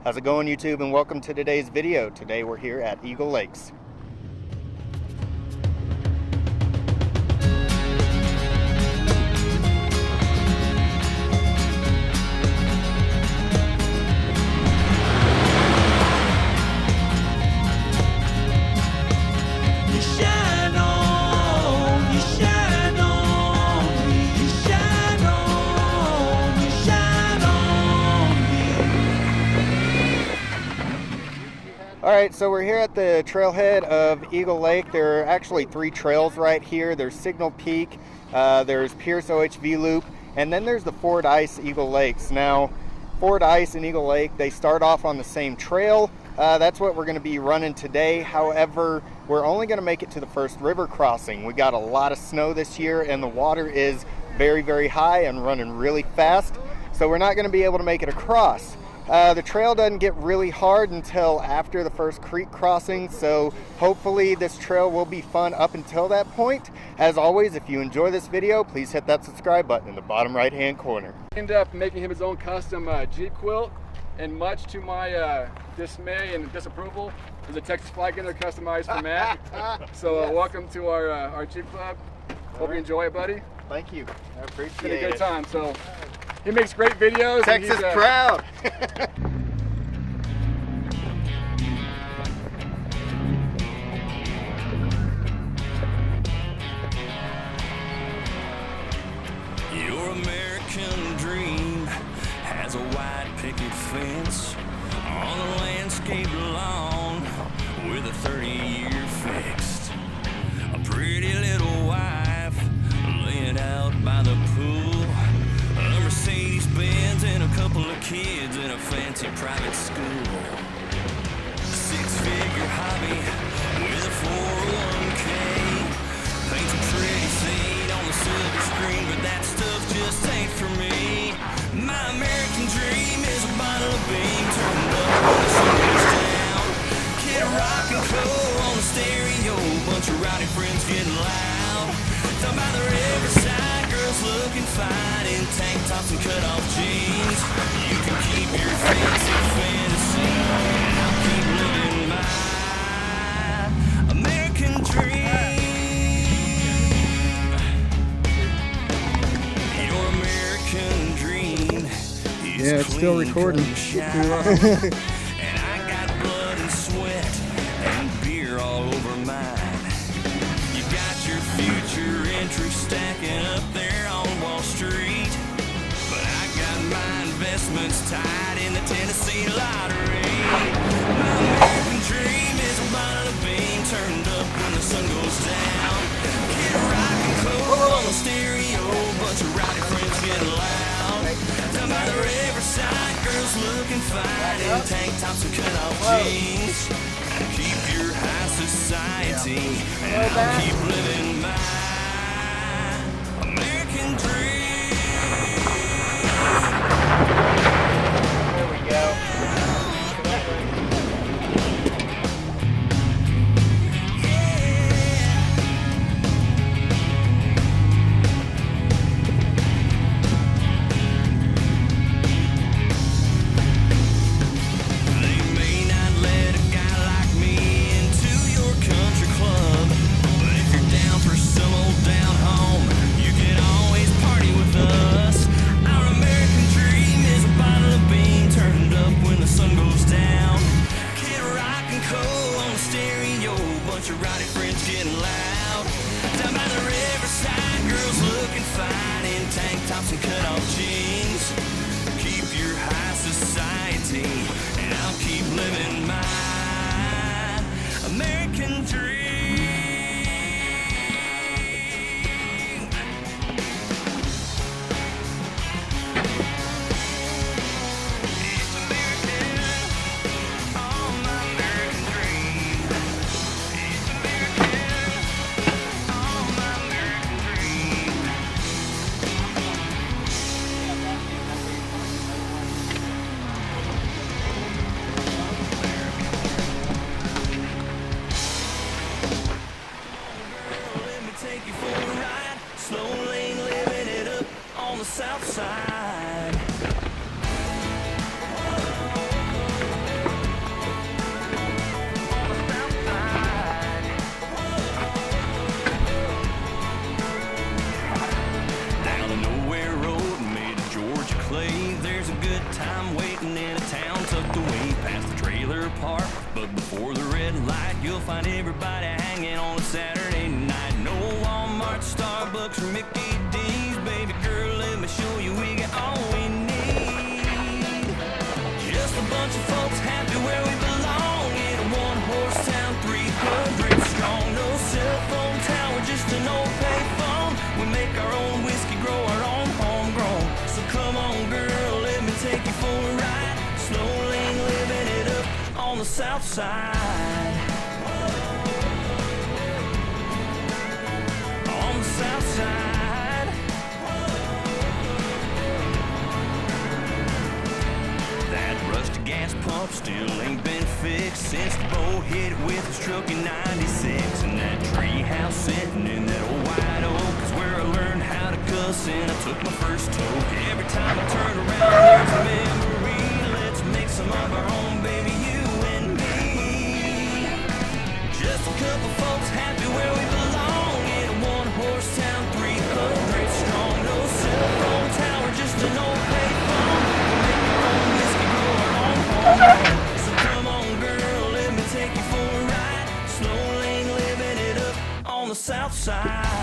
How's it going, YouTube, and welcome to today's video. Today we're here at Eagle Lakes. Alright, so we're here at the trailhead of Eagle Lake. There are actually three trails right here. There's Signal Peak, there's Pierce OHV Loop, and then there's the Fordyce Eagle Lakes. Now, Fordyce and Eagle Lake, they start off on the same trail. That's what we're going to be running today. However, we're only going to make it to the first river crossing. We got a lot of snow this year, and the water is very, very high and running really fast. So we're not going to be able to make it across. The trail doesn't get really hard until after the first creek crossing, so hopefully this trail will be fun up until that point. As always, if you enjoy this video, please hit that subscribe button in the bottom right hand corner. Ended up making him his own custom Jeep quilt, and much to my dismay and disapproval, there's a Texas flag in there customized for Matt. So Yes. Welcome to our Jeep club. Hope you enjoy it, buddy. Thank you. I appreciate It's been a good it. time. So he makes great videos. Texas proud. Your American dream has a white picket fence on a landscaped lawn with a 30-year fixed. A pretty little wife laying out by the pool. A Mercedes-Benz and a couple of kids in a fancy private school. A six-figure hobby with a 401k. Paints a pretty scene on the silver screen, but that stuff just ain't for me. My American dream is a bottle of bean turned up when the sun goes down. Kid rock and coal on the stereo, bunch of rowdy friends getting loud. Down by the riverside, girls looking fine in tank tops and cut-off jeans. You can keep your fancy fantasy, and I'll keep living my American dream. Yeah, it's still recording. And I got blood and sweat and beer all over mine. You got your future interest stacking up there on Wall Street, but I got my investments tied in the Tennessee lottery. My American dream is a bottle of bean turned up when the sun goes down. Kid rock and coal on the stereo, bunch of rowdy friends getting loud. Down by the riverside, girls looking fine in tank tops and cut-off jeans. Keep your high society, and I'll keep living my American dream. There we go. trailer park. But before the red light, you'll find everybody hanging on a Saturday night. No Walmart, Starbucks, or Mickey D's. Baby girl, let me show you we got all we need. Just a bunch of folks happy where we belong. In a one-horse town, 300 strong. No cell phone tower, just an old payphone. We make our own whiskey, grow our own homegrown. So come on, girl, let me take you for a ride. Slowly living it up on the south side. On the south side. That rusty gas pump still ain't been fixed since the boat hit it with his truck in '96. And that tree house sitting in that old white oak is where I learned how to cuss and I took my first toke. Every time I turn around, there's a memory. Let's make some of our own, baby, you and me. Just a couple folks happy where we belong. In a one-horse town, 300 strong. No cell phone tower, just an old payphone. We make our own whiskey, grow our own home. So come on, girl, let me take you for a ride. Slowly living it up on the south side.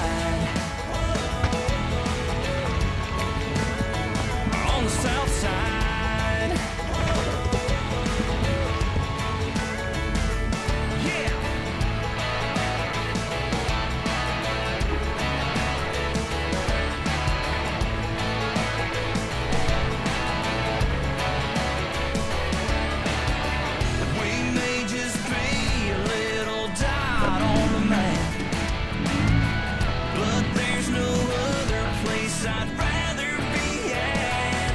On the south side. Yeah. We may just be a little dot on the map, but there's no other place I'd rather be at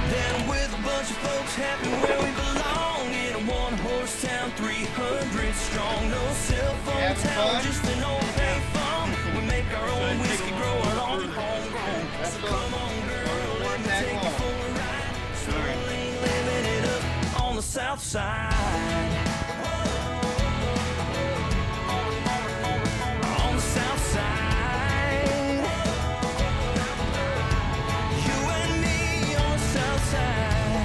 than with a bunch of folks happy where we belong. In a one-horse town, 300 strong. No cell phone tower, just an old payphone. We make our own whiskey, grow our own homegrown. So come on, girl, let me take you for a ride. Slowly living it up on the south side. On the south side. You and me on the south side.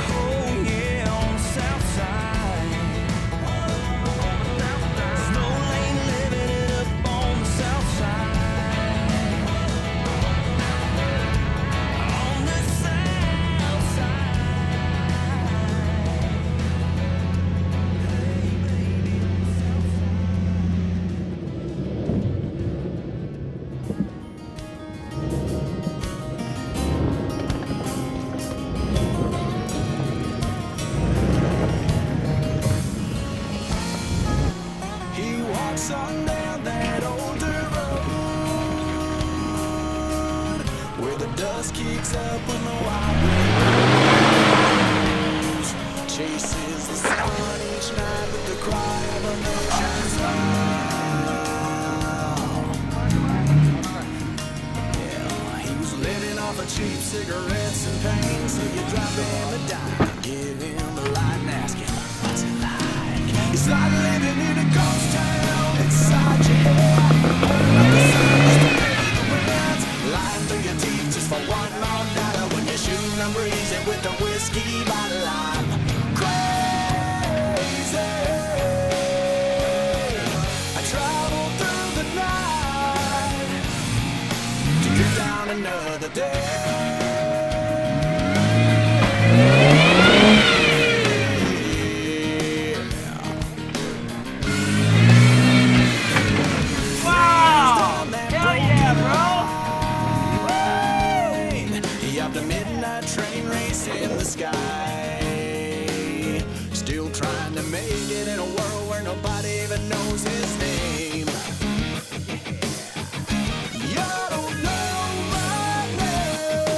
Oh yeah, on the south side. Slowly living it up on the south side. On the south side. He walks on down that old dirt road where the dust kicks up when the wild wind blows. Chases the sun each night with the cry of a nation's yeah, he was living off of cheap cigarettes and pain, so you drop him a dime, give him a light and ask him what's it like. It's like living in a ghost town inside your head. Burn up the sun just to pay the rent. Lying through your teeth just for one more dollar when you're shooting a breeze with the whiskey bottle. I'm crazy. I travel through the night to get down another day. Train race in the sky, still trying to make it in a world where nobody even knows his name. You don't know my name,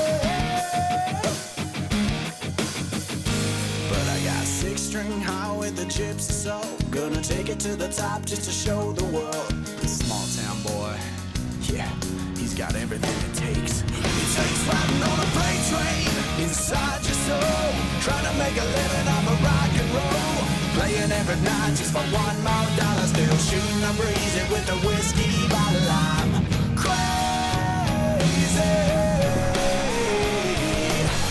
but I got 6-string high with a gypsy soul. Gonna take it to the top just to show the world. This small town boy, yeah, he's got everything it takes. It takes riding on a freight train inside your soul, trying to make a living off of rock and roll, playing every night just for one more dollar, still shooting a breezy with the whiskey bottle. I'm crazy.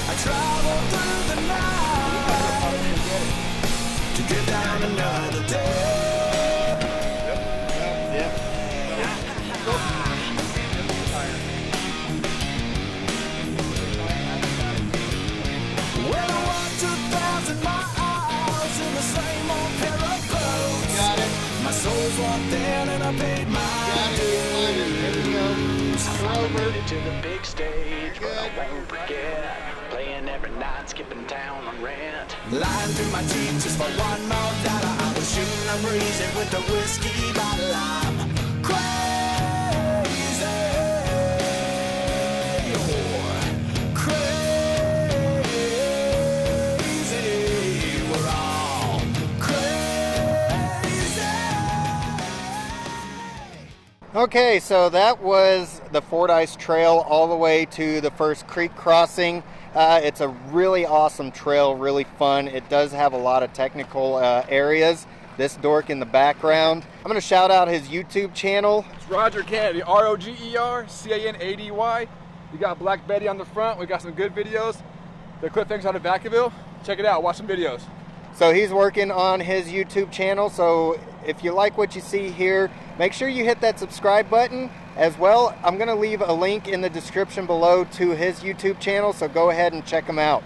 I travel through the night something and I paid my dues. I made it to the big stage, but I won't forget playing every night, skipping town on rent. Lying through my teeth just for $1 more. I was shooting a breeze with the whiskey bottle. I'm crazy. You're crazy. We're all crazy. Okay, so that was the Fordyce Trail all the way to the first creek crossing. It's a really awesome trail, really fun. It does have a lot of technical areas. This dork in the background. I'm going to shout out his YouTube channel. It's Roger Kennedy, ROGERCANADY. You got Black Betty on the front. We got some good videos. The quick things out of Vacaville. Check it out, watch some videos. So he's working on his YouTube channel. So if you like what you see here, make sure you hit that subscribe button. As well, I'm going to leave a link in the description below to his YouTube channel, so go ahead and check him out.